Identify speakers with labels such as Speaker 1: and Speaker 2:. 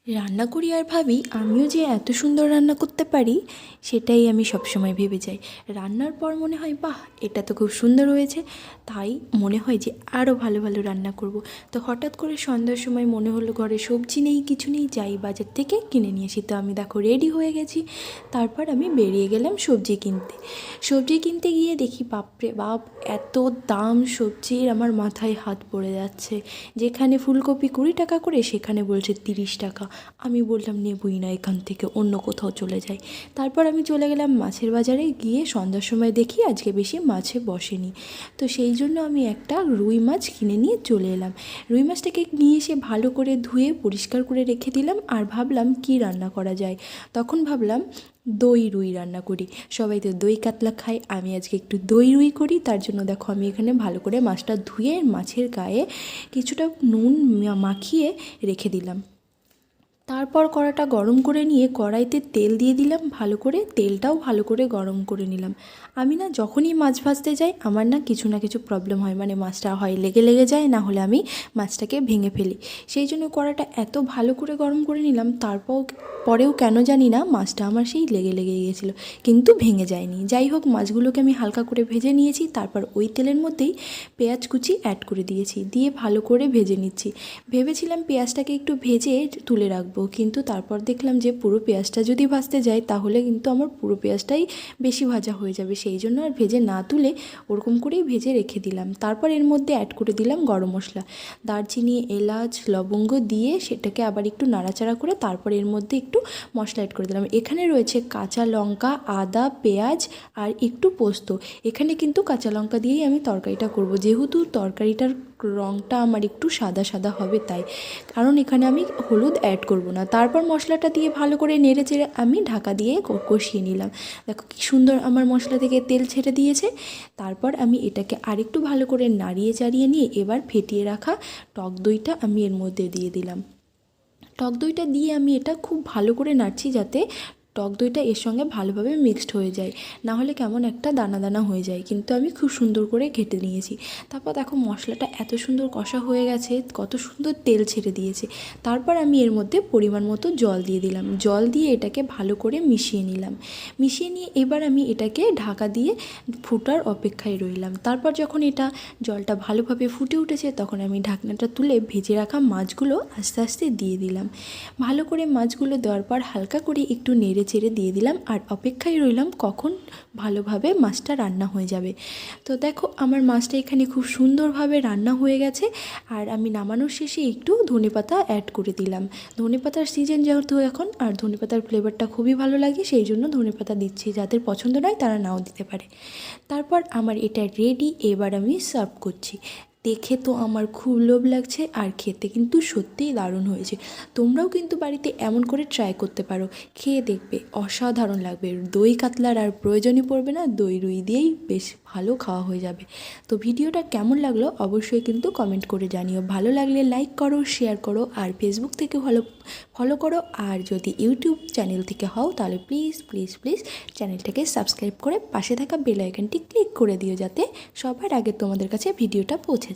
Speaker 1: রান্না করি আর ভাবি আমিও যে এত সুন্দর রান্না করতে পারি, সেটাই আমি সবসময় ভেবে যাই। রান্নার পর মনে হয় বাহ, এটা তো খুব সুন্দর হয়েছে, তাই মনে হয় যে আরও ভালো ভালো রান্না করব। তো হঠাৎ করে সন্ধ্যার সময় মনে হলো ঘরে সবজি নেই, কিছু নেই, যাই বাজার থেকে কিনে নিয়ে আসি। তো আমি দেখো রেডি হয়ে গেছি। তারপর আমি বেরিয়ে গেলাম সবজি কিনতে। সবজি কিনতে গিয়ে দেখি বাপরে বাপ, এত দাম সবজির, আমার মাথায় হাত পড়ে যাচ্ছে। যেখানে ফুলকপি 20 টাকা করে, সেখানে বলছে 30 টাকা। আমি বললাম নেবই না, এখান থেকে অন্য কোথাও চলে যাই। তারপর আমি চলে গেলাম মাছের বাজারে। গিয়ে সন্ধ্যার সময় দেখি আজকে বেশি মাছে বসেনি। তো সেই জন্য আমি একটা রুই মাছ কিনে নিয়ে চলে এলাম। রুই মাছটাকে নিয়ে এসে ভালো করে ধুয়ে পরিষ্কার করে রেখে দিলাম। আর ভাবলাম কি রান্না করা যায়। তখন ভাবলাম দই রুই রান্না করি। সবাই তো দই কাতলা খায়, আমি আজকে একটু দই রুই করি। তার জন্য দেখো আমি এখানে ভালো করে মাছটা ধুয়ে মাছের গায়ে কিছুটা নুন মাখিয়ে রেখে দিলাম। তারপর কড়াটা গরম করে নিয়ে কড়াইতে তেল দিয়ে দিলাম ভালো করে। তেলটাও ভালো করে গরম করে নিলাম। আমি না যখনই মাছ ভাজতে যাই আমার না কিছু প্রবলেম হয়, মানে মাছটা হয় লেগে লেগে যায়, না হলে আমি মাছটাকে ভেঙে ফেলি। সেই জন্য কড়াটা এত ভালো করে গরম করে নিলাম। পরেও কেন জানি না মাছটা আমার সেই লেগে লেগে গিয়েছিলো, কিন্তু ভেঙে যায়নি। যাই হোক, মাছগুলোকে আমি হালকা করে ভেজে নিয়েছি। তারপর ওই তেলের মধ্যেই পেঁয়াজ কুচি অ্যাড করে দিয়েছি, দিয়ে ভালো করে ভেজে নিচ্ছি। ভেবেছিলাম পেঁয়াজটাকে একটু ভেজে তুলে রাখবো, কিন্তু তারপর দেখলাম যে পুরো পেঁয়াজটা যদি ভাজতে যায় তাহলে কিন্তু আমার পুরো পেঁয়াজটাই বেশি ভাজা হয়ে যাবে। সেই জন্য আর ভেজে না তুলে ওরকম করেই ভেজে রেখে দিলাম। তারপর এর মধ্যে অ্যাড করে দিলাম গরম মশলা, দারচিনি, এলাচ, লবঙ্গ দিয়ে সেটাকে আবার একটু নাড়াচাড়া করে তারপর এর মধ্যে একটু মশলা অ্যাড করে দিলাম। এখানে রয়েছে কাঁচা লঙ্কা, আদা, পেঁয়াজ আর একটু পোস্ত। এখানে কিন্তু কাঁচা লঙ্কা দিয়েই আমি তরকারিটা করব, যেহেতু তরকারিটার রঙটা আমার একটু সাদা সাদা হবে তাই, কারণ এখানে আমি হলুদ অ্যাড করব না। তারপর মশলাটা দিয়ে ভালো করে নেড়ে চেড়ে আমি ঢাকা দিয়ে কষিয়ে নিলাম। দেখো কি সুন্দর আমার মশলা থেকে তেল ছেড়ে দিয়েছে। তারপর আমি এটাকে আরেকটু ভালো করে নাড়িয়ে চাড়িয়ে নিয়ে এবার ফেটিয়ে রাখা টক দইটা আমি এর মধ্যে দিয়ে দিলাম। টক দইটা দিয়ে আমি এটা খুব ভালো করে নাড়ছি, যাতে টক দইটা এর সঙ্গে ভালোভাবে মিক্সড হয়ে যায়, না হলে কেমন একটা দানা দানা হয়ে যায়। কিন্তু আমি খুব সুন্দর করে ঘেঁটে নিয়েছি। তারপর দেখো মশলাটা এত সুন্দর কষা হয়ে গেছে, কত সুন্দর তেল ছেড়ে দিয়েছে। তারপর আমি এর মধ্যে পরিমাণ মতো জল দিয়ে দিলাম। জল দিয়ে এটাকে ভালো করে মিশিয়ে নিলাম। মিশিয়ে নিয়ে এবার আমি এটাকে ঢাকা দিয়ে ফুটার অপেক্ষায় রইলাম। তারপর যখন এটা জলটা ভালোভাবে ফুটে উঠেছে তখন আমি ঢাকনাটা তুলে ভেজে রাখা মাছগুলো আস্তে আস্তে দিয়ে দিলাম। ভালো করে মাছগুলো দেওয়ার পর হালকা করে একটু নেড়ে চেড়ে দিয়ে দিলাম, আর অপেক্ষায় রইলাম কখন ভালোভাবে মাছটা রান্না হয়ে যাবে। তো দেখো আমার মাছটা এখানে খুব সুন্দরভাবে রান্না হয়ে গেছে। আর আমি নামানোর শেষে একটু ধনেপাতা অ্যাড করে দিলাম। ধনেপাতার সিজন যেহেতু এখন, আর ধনেপাতার ফ্লেভারটা খুবই ভালো লাগে, সেই জন্য ধনেপাতা দিচ্ছি। যাদের পছন্দ নয় তারা নাও দিতে পারে। তারপর আমার এটা রেডি, এবার আমি সার্ভ করছি। দেখে তো আমার খুব লোভ লাগছে, আর খেতে কিন্তু সত্যিই দারুণ হয়েছে। তোমরাও কিন্তু বাড়িতে এমন করে ট্রাই করতে পারো, খেয়ে দেখবে অসাধারণ লাগবে। দই কাতলার আর প্রয়োজনই পড়বে না, দই রুই দিয়েই বেশ ভালো খাওয়া হয়ে যাবে। তো ভিডিওটা কেমন লাগলো অবশ্যই কিন্তু কমেন্ট করে জানিও। ভালো লাগলে লাইক করো, শেয়ার করো, আর ফেসবুক থেকে ফলো করো। আর যদি ইউটিউব চ্যানেল থেকে হও তাহলে প্লিজ প্লিজ প্লিজ চ্যানেলটাকে সাবস্ক্রাইব করে পাশে থাকা বেল আইকনটি ক্লিক করে দিও, যাতে সবার আগে তোমাদের কাছে ভিডিওটা পৌঁছে যায়।